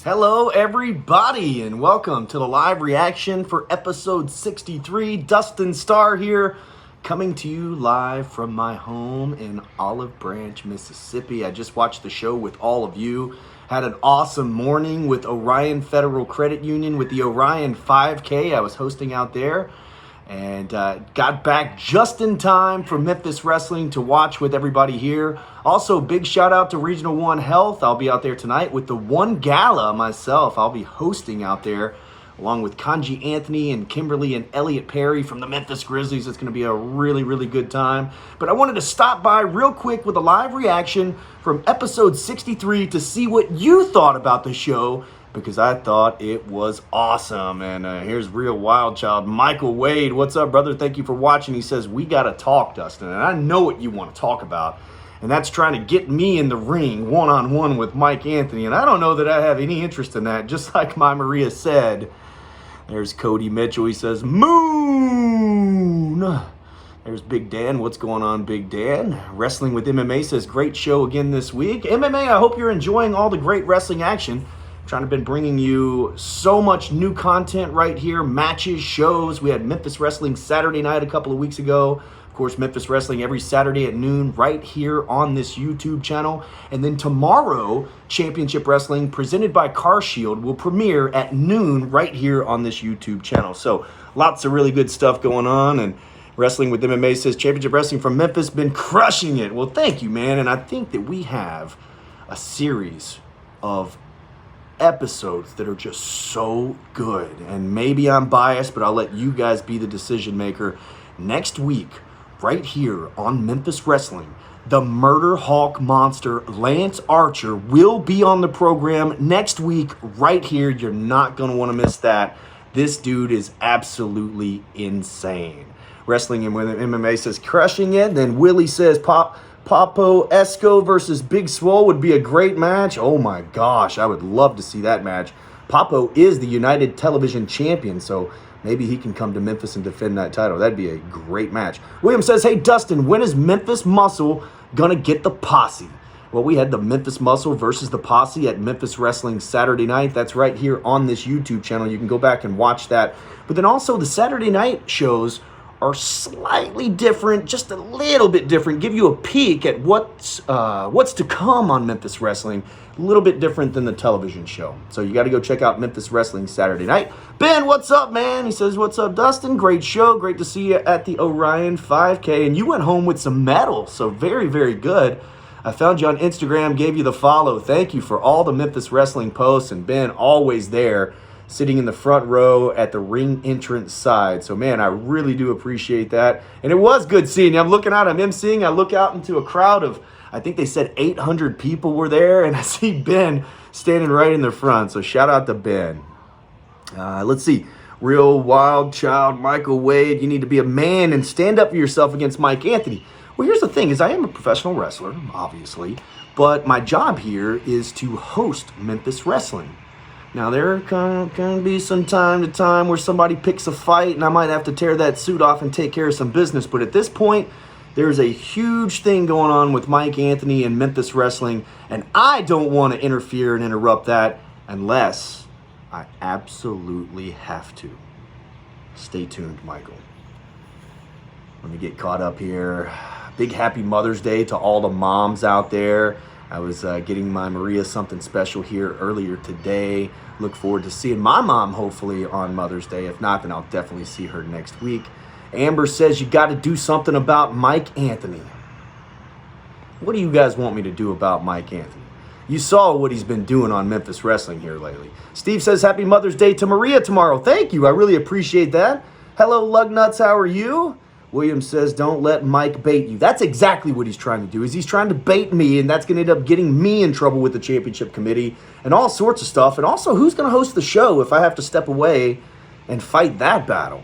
Hello, everybody, and welcome to the live reaction for episode 63. Dustin Starr here, coming to you live from my home in Olive Branch, Mississippi. I just watched the show with all of you. Had an awesome morning with Orion Federal Credit Union with the Orion 5K. I was hosting out there. And got back just in time for Memphis Wrestling to watch with everybody here. Also, big shout out to Regional One Health. I'll be out there tonight with the One Gala myself. I'll be hosting out there along with Kanji Anthony and Kimberly and Elliot Perry from the Memphis Grizzlies. It's going to be a really, really good time. But I wanted to stop by real quick with a live reaction from episode 63 to see what you thought about the show, because I thought it was awesome. And here's Real Wild Child, Michael Wade. What's up, brother? Thank you for watching. He says, we got to talk, Dustin. And I know what you want to talk about. And that's trying to get me in the ring one-on-one with Mike Anthony. And I don't know that I have any interest in that. Just like my Maria said. There's Cody Mitchell. He says, Moon. There's Big Dan. What's going on, Big Dan? Wrestling with MMA says, great show again this week. MMA, I hope you're enjoying all the great wrestling action. Trying to been bringing you so much new content right here, matches, shows. We had Memphis Wrestling Saturday night a couple of weeks ago. Of course, Memphis Wrestling every Saturday at noon right here on this YouTube channel. And then tomorrow, Championship Wrestling presented by CarShield will premiere at noon right here on this YouTube channel. So lots of really good stuff going on. And Wrestling with MMA says, Championship Wrestling from Memphis been crushing it. Well, thank you, man. And I think that we have a series of episodes that are just so good. And maybe I'm biased, but I'll let you guys be the decision maker. Next week, right here on Memphis Wrestling, the Murder Hawk Monster, Lance Archer, will be on the program next week right here. You're not going to want to miss that. This dude is absolutely insane. Wrestling and MMA says crushing it. Then Willie says Papo Esco versus Big Swole would be a great match. Oh my gosh, I would love to see that match. Papo is the United Television Champion, so maybe he can come to Memphis and defend that title. That'd be a great match. William says, hey Dustin, when is Memphis Muscle gonna get the posse? Well, we had the Memphis Muscle versus the Posse at Memphis Wrestling Saturday night. That's right here on this YouTube channel. You can go back and watch that. But then also the Saturday night shows are slightly different, just a little bit different, give you a peek at what's to come on Memphis Wrestling, a little bit different than the television show. So you got to go check out Memphis Wrestling Saturday night. Ben, what's up, man? He says, what's up, Dustin? Great show. Great to see you at the Orion 5K. And you went home with some medals, so very, very good. I found you on Instagram, gave you the follow. Thank you for all the Memphis Wrestling posts, and Ben, always there, sitting in the front row at the ring entrance side. So, man, I really do appreciate that. And it was good seeing you. I'm looking out, I'm emceeing. I look out into a crowd of, I think they said 800 people were there, and I see Ben standing right in the front. So, shout out to Ben. Let's see. Real Wild Child, Michael Wade, you need to be a man and stand up for yourself against Mike Anthony. Well, here's the thing, is I am a professional wrestler, obviously, but my job here is to host Memphis Wrestling. Now, there can be some time to time where somebody picks a fight, and I might have to tear that suit off and take care of some business. But at this point, there's a huge thing going on with Mike Anthony and Memphis Wrestling, and I don't want to interfere and interrupt that unless I absolutely have to. Stay tuned, Michael. Let me get caught up here. Big happy Mother's Day to all the moms out there. I was getting my Maria something special here earlier today. Look forward to seeing my mom hopefully on Mother's Day. If not, then I'll definitely see her next week. Amber says you got to do something about Mike Anthony. What do you guys want me to do about Mike Anthony? You saw what he's been doing on Memphis Wrestling here lately. Steve says happy Mother's Day to Maria tomorrow. Thank you. I really appreciate that. Hello, Lugnuts. How are you? William says, don't let Mike bait you. That's exactly what he's trying to do, is he's trying to bait me, and that's going to end up getting me in trouble with the championship committee and all sorts of stuff. And also, who's going to host the show if I have to step away and fight that battle?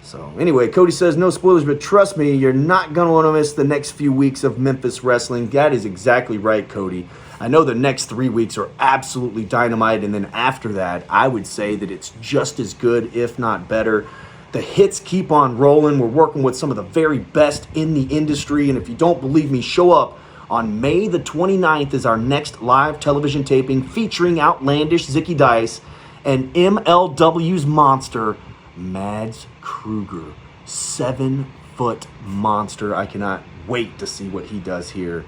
So anyway, Cody says, no spoilers, but trust me, you're not going to want to miss the next few weeks of Memphis Wrestling. That is exactly right, Cody. I know the next 3 weeks are absolutely dynamite, and then after that, I would say that it's just as good, if not better. The hits keep on rolling. We're working with some of the very best in the industry, and if you don't believe me, show up On May the 29th is our next live television taping featuring outlandish Zicky Dice and MLW's monster, Mads Kruger. 7-foot monster. I cannot wait to see what he does here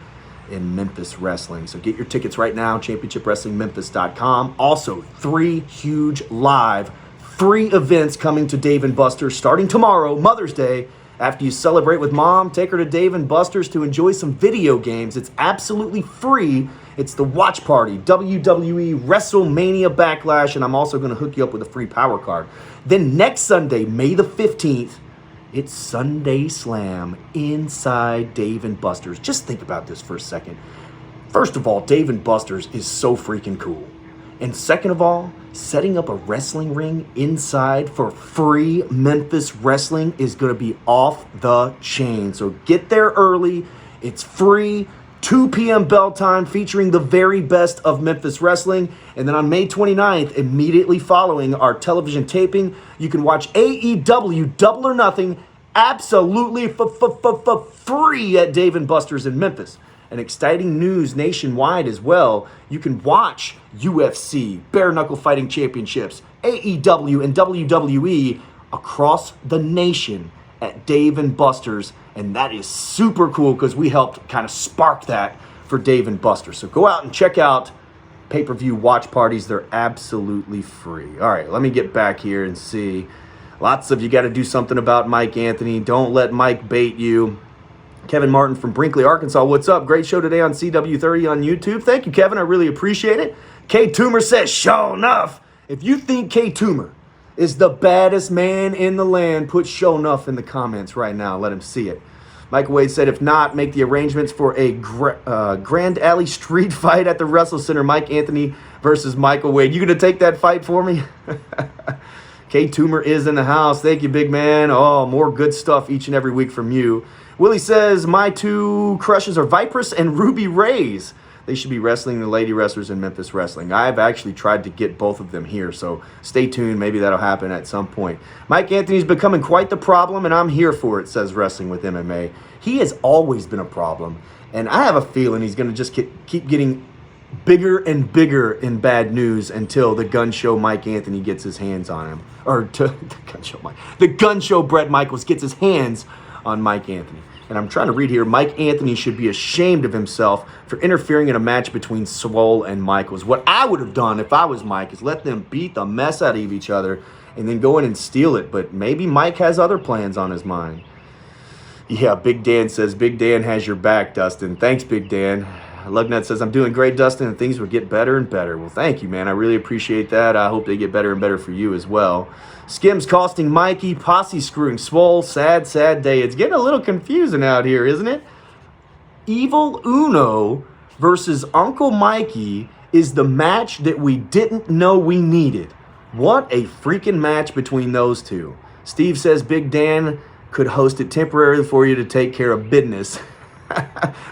in Memphis Wrestling. So get your tickets right now, championshipwrestlingmemphis.com. Also, 3 huge live free events coming to Dave & Buster's starting tomorrow, Mother's Day. After you celebrate with mom, take her to Dave & Buster's to enjoy some video games. It's absolutely free. It's the Watch Party, WWE WrestleMania Backlash, and I'm also going to hook you up with a free power card. Then next Sunday, May the 15th, it's Sunday Slam inside Dave & Buster's. Just think about this for a second. First of all, Dave & Buster's is so freaking cool. And second of all, setting up a wrestling ring inside for free Memphis wrestling is going to be off the chain. So get there early. It's free. 2 p.m. bell time featuring the very best of Memphis wrestling. And then on May 29th, immediately following our television taping, you can watch AEW Double or Nothing absolutely free at Dave & Buster's in Memphis. And exciting news nationwide as well. You can watch UFC, Bare Knuckle Fighting Championships, AEW, and WWE across the nation at Dave & Buster's. And that is super cool because we helped kind of spark that for Dave & Buster's. So go out and check out pay-per-view watch parties. They're absolutely free. All right, let me get back here and see. Lots of you got to do something about Mike Anthony. Don't let Mike bait you. Kevin Martin from Brinkley, Arkansas. What's up? Great show today on CW30 on YouTube. Thank you, Kevin. I really appreciate it. K. Toomer says, sure enough. If you think K. Toomer is the baddest man in the land, put show enough in the comments right now. Let him see it. Michael Wade said, if not, make the arrangements for a Grand Alley street fight at the Wrestle Center. Mike Anthony versus Michael Wade. You going to take that fight for me? K. Toomer is in the house. Thank you, big man. Oh, more good stuff each and every week from you. Willie says, my 2 crushes are Vipress and Ruby Rays. They should be wrestling the lady wrestlers in Memphis Wrestling. I've actually tried to get both of them here, so stay tuned. Maybe that'll happen at some point. Mike Anthony's becoming quite the problem, and I'm here for it, says Wrestling with MMA. He has always been a problem, and I have a feeling he's going to just keep getting bigger and bigger in bad news until the gun show Mike Anthony gets his hands on him. Or the gun show Bret Michaels gets his hands on Mike Anthony. And I'm trying to read here, Mike Anthony should be ashamed of himself for interfering in a match between Swole and Michaels. What I would have done if I was Mike is let them beat the mess out of each other and then go in and steal it. But maybe Mike has other plans on his mind. Yeah, Big Dan says, Big Dan has your back, Dustin. Thanks, Big Dan. Lugnut says, I'm doing great, Dustin, and things will get better and better. Well, thank you, man. I really appreciate that. I hope they get better and better for you as well. Skims costing Mikey, Posse screwing Swole. Sad, sad day. It's getting a little confusing out here, isn't it? Evil Uno versus Uncle Mikey is the match that we didn't know we needed. What a freaking match between those two. Steve says Big Dan could host it temporarily for you to take care of business.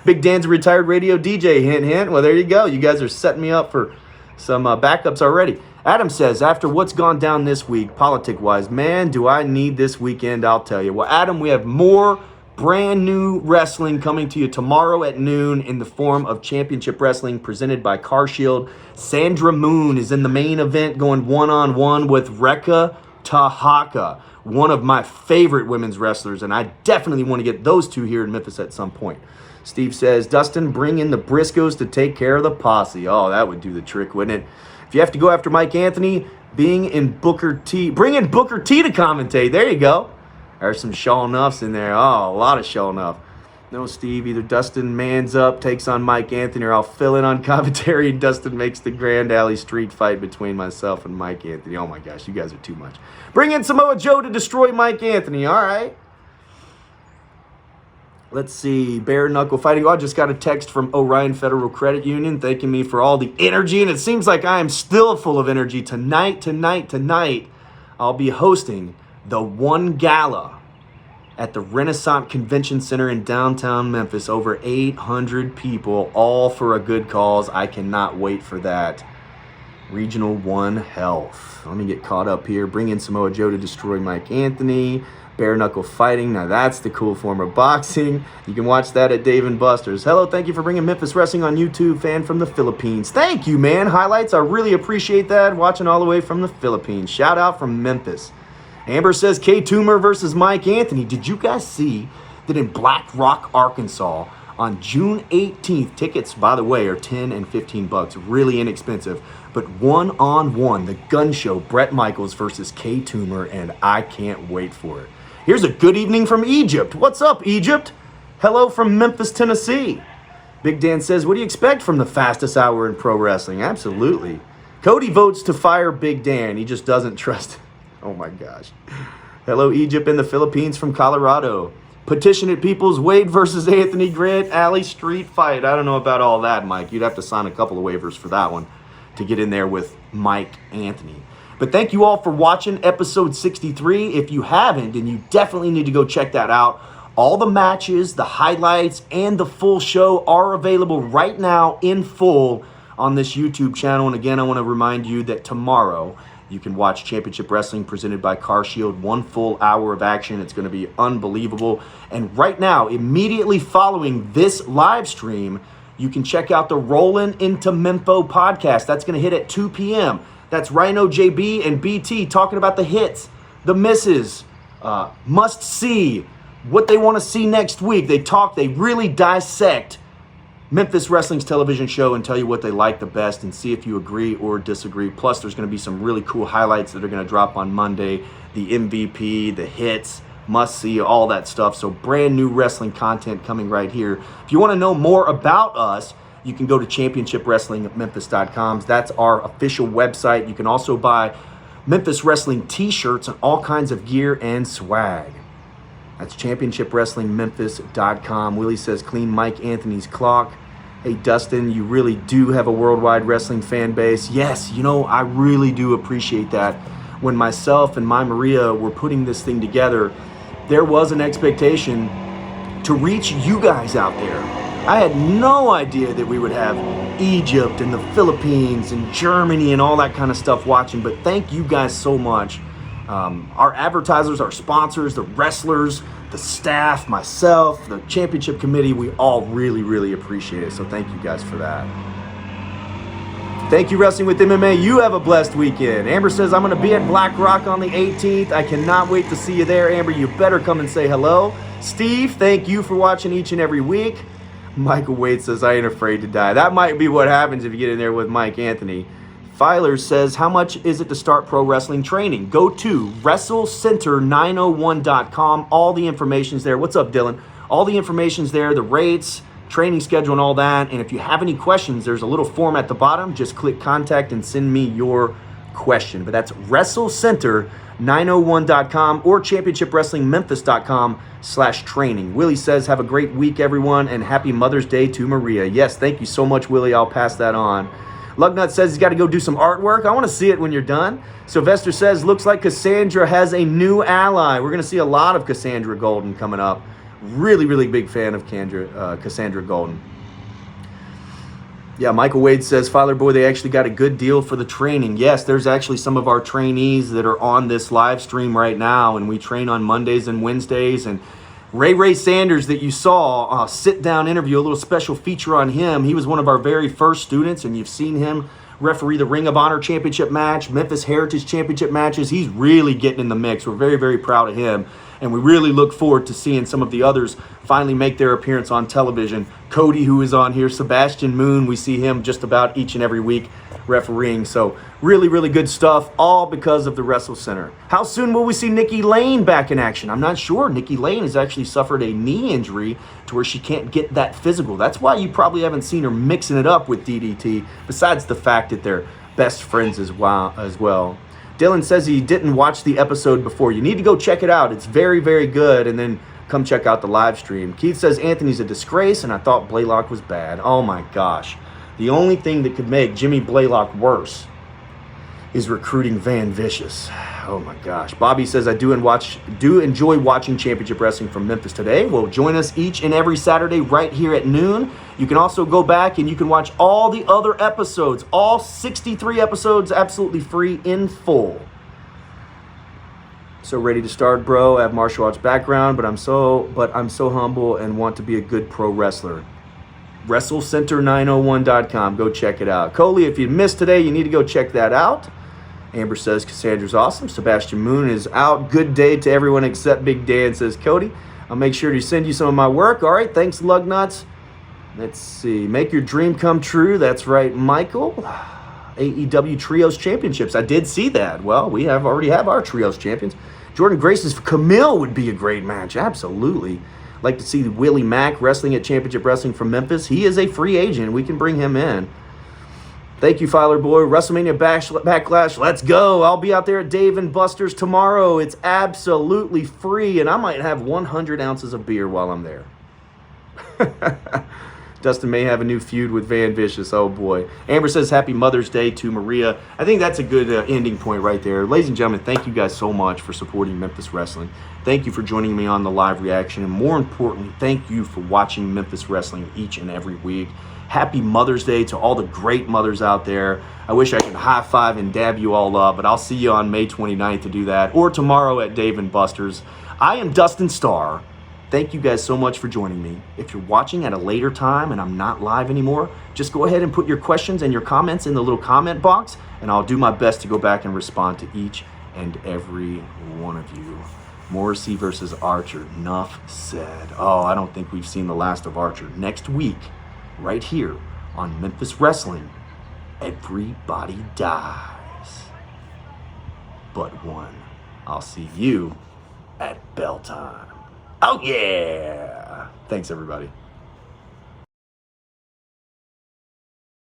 Big Dan's a retired radio DJ, hint, hint. Well, there you go. You guys are setting me up for some backups already. Adam says, after what's gone down this week, politic-wise, man, do I need this weekend, I'll tell you. Well, Adam, we have more brand new wrestling coming to you tomorrow at noon in the form of Championship Wrestling presented by CarShield. Sandra Moon is in the main event going one-on-one with Rekka Tahaka, one of my favorite women's wrestlers, and I definitely want to get those two here in Memphis at some point. Steve says, Dustin, bring in the Briscoes to take care of the posse. Oh, that would do the trick, wouldn't it? If you have to go after Mike Anthony, bring in Booker T to commentate. There you go. There's some Shaw Nuffs in there. Oh, a lot of Shaw Nuff. No, Steve, either Dustin mans up, takes on Mike Anthony, or I'll fill in on commentary and Dustin makes the Grand Alley street fight between myself and Mike Anthony. Oh my gosh, you guys are too much. Bring in Samoa Joe to destroy Mike Anthony. All right. Let's see. Bare Knuckle Fighting. Oh, I just got a text from Orion Federal Credit Union thanking me for all the energy, and it seems like I am still full of energy. Tonight, I'll be hosting the One Gala at the Renaissance Convention Center in downtown Memphis. Over 800 people, all for a good cause. I cannot wait for that. Regional One Health. Let me get caught up here. Bring in Samoa Joe to destroy Mike Anthony. Bare knuckle fighting. Now that's the cool form of boxing. You can watch that at Dave & Buster's. Hello, thank you for bringing Memphis Wrestling on YouTube. Fan from the Philippines. Thank you, man. Highlights, I really appreciate that. Watching all the way from the Philippines. Shout out from Memphis. Amber says K Toomer versus Mike Anthony. Did you guys see that in Black Rock, Arkansas, on June 18th, tickets, by the way, are $10 and $15, really inexpensive. But one-on-one, the gun show, Bret Michaels versus K Toomer, and I can't wait for it. Here's a good evening from Egypt. What's up, Egypt? Hello from Memphis, Tennessee. Big Dan says, what do you expect from the fastest hour in pro wrestling? Absolutely. Cody votes to fire Big Dan. He just doesn't trust. Oh my gosh. Hello, Egypt and the Philippines from Colorado. Petition at Peoples, Wade versus Anthony Grant, Alley Street fight. I don't know about all that, Mike. You'd have to sign a couple of waivers for that one to get in there with Mike Anthony. But thank you all for watching episode 63. If you haven't, and you definitely need to go check that out, all the matches, the highlights, and the full show are available right now in full on this YouTube channel. And again, I want to remind you that tomorrow you can watch Championship Wrestling presented by CarShield. 1 full hour of action. It's going to be unbelievable. And right now, immediately following this live stream, you can check out the Rollin' Into Mempho podcast. That's going to hit at 2 p.m. That's Rhino JB and BT talking about the hits, the misses, must see, what they want to see next week. They really dissect Memphis Wrestling's television show and tell you what they like the best and see if you agree or disagree. Plus, there's going to be some really cool highlights that are going to drop on Monday. The MVP, the hits, must see, all that stuff. So brand new wrestling content coming right here. If you want to know more about us, you can go to championshipwrestlingmemphis.com. That's our official website. You can also buy Memphis Wrestling t-shirts and all kinds of gear and swag. That's championshipwrestlingmemphis.com. Willie says, clean Mike Anthony's clock. Hey, Dustin, you really do have a worldwide wrestling fan base. Yes, I really do appreciate that. When myself and my Maria were putting this thing together, there was an expectation to reach you guys out there. I had no idea that we would have Egypt and the Philippines and Germany and all that kind of stuff watching, but thank you guys so much. Our advertisers, our sponsors, the wrestlers, the staff, myself, the championship committee, we all really, really appreciate it. So thank you guys for that. Thank you, Wrestling with MMA. You have a blessed weekend. Amber says, I'm going to be at Black Rock on the 18th. I cannot wait to see you there. Amber, you better come and say hello. Steve, thank you for watching each and every week. Michael Wade says, I ain't afraid to die. That might be what happens if you get in there with Mike Anthony. Filer says, how much is it to start pro wrestling training? Go to WrestleCenter901.com. All the information's there. What's up, Dylan? All the information's there, the rates, training schedule, and all that. And if you have any questions, there's a little form at the bottom. Just click contact and send me your question. But that's WrestleCenter901.com or ChampionshipWrestlingMemphis.com/training. Willie says, have a great week, everyone, and happy Mother's Day to Maria. Yes, thank you so much, Willie. I'll pass that on. Lugnut says he's got to go do some artwork. I want to see it when you're done. Sylvester says, looks like Cassandra has a new ally. We're going to see a lot of Cassandra Golden coming up. Really, really big fan of Cassandra Golden. Yeah, Michael Wade says, Filer Boy, they actually got a good deal for the training. Yes, there's actually some of our trainees that are on this live stream right now, and we train on Mondays and Wednesdays. And Ray Sanders that you saw, sit-down interview, a little special feature on him. He was one of our very first students, and you've seen him referee the Ring of Honor Championship match, Memphis Heritage Championship matches. He's really getting in the mix. We're very, very proud of him, and we really look forward to seeing some of the others finally make their appearance on television. Cody, who is on here, Sebastian Moon, we see him just about each and every week refereeing. So really, really good stuff, all because of the Wrestle Center. How soon will we see Nikki Lane back in action? I'm not sure. Nikki Lane has actually suffered a knee injury to where she can't get that physical. That's why you probably haven't seen her mixing it up with DDT, besides the fact that they're best friends as well. Dylan says he didn't watch the episode before. You need to go check it out. It's very, very good, and then come check out the live stream. Keith says Anthony's a disgrace, and I thought Blaylock was bad. Oh my gosh. The only thing that could make Jimmy Blaylock worse is recruiting Van Vicious. Oh my gosh. Bobby says, I do enjoy watching Championship Wrestling from Memphis today. Well, join us each and every Saturday right here at noon. You can also go back and you can watch all the other episodes, all 63 episodes, absolutely free in full. So ready to start, bro. I have martial arts background, but I'm so humble and want to be a good pro wrestler. WrestleCenter901.com. Go check it out. Coley, if you missed today, you need to go check that out. Amber says Cassandra's awesome. Sebastian Moon is out. Good day to everyone except Big Dan, says Cody. I'll make sure to send you some of my work. All right, thanks, Lugnuts. Let's see. Make your dream come true. That's right, Michael. AEW Trios Championships. I did see that. Well, we already have our Trios Champions. Jordan Grace's Camille would be a great match. Absolutely. Like to see Willie Mack wrestling at Championship Wrestling from Memphis. He is a free agent. We can bring him in. Thank you, Filer Boy. WrestleMania Backlash. Let's go. I'll be out there at Dave & Buster's tomorrow. It's absolutely free, and I might have 100 ounces of beer while I'm there. Dustin may have a new feud with Van Vicious. Oh, boy. Amber says Happy Mother's Day to Maria. I think that's a good ending point right there. Ladies and gentlemen, thank you guys so much for supporting Memphis Wrestling. Thank you for joining me on the live reaction. And more importantly, thank you for watching Memphis Wrestling each and every week. Happy Mother's Day to all the great mothers out there. I wish I could high five and dab you all up, but I'll see you on May 29th to do that, or tomorrow at Dave & Buster's. I am Dustin Starr. Thank you guys so much for joining me. If you're watching at a later time and I'm not live anymore, just go ahead and put your questions and your comments in the little comment box, and I'll do my best to go back and respond to each and every one of you. Morrissey versus Archer. Enough said. Oh, I don't think we've seen the last of Archer. Next week, right here on Memphis Wrestling, everybody dies but one. I'll see you at bell time. Oh, yeah. Thanks, everybody.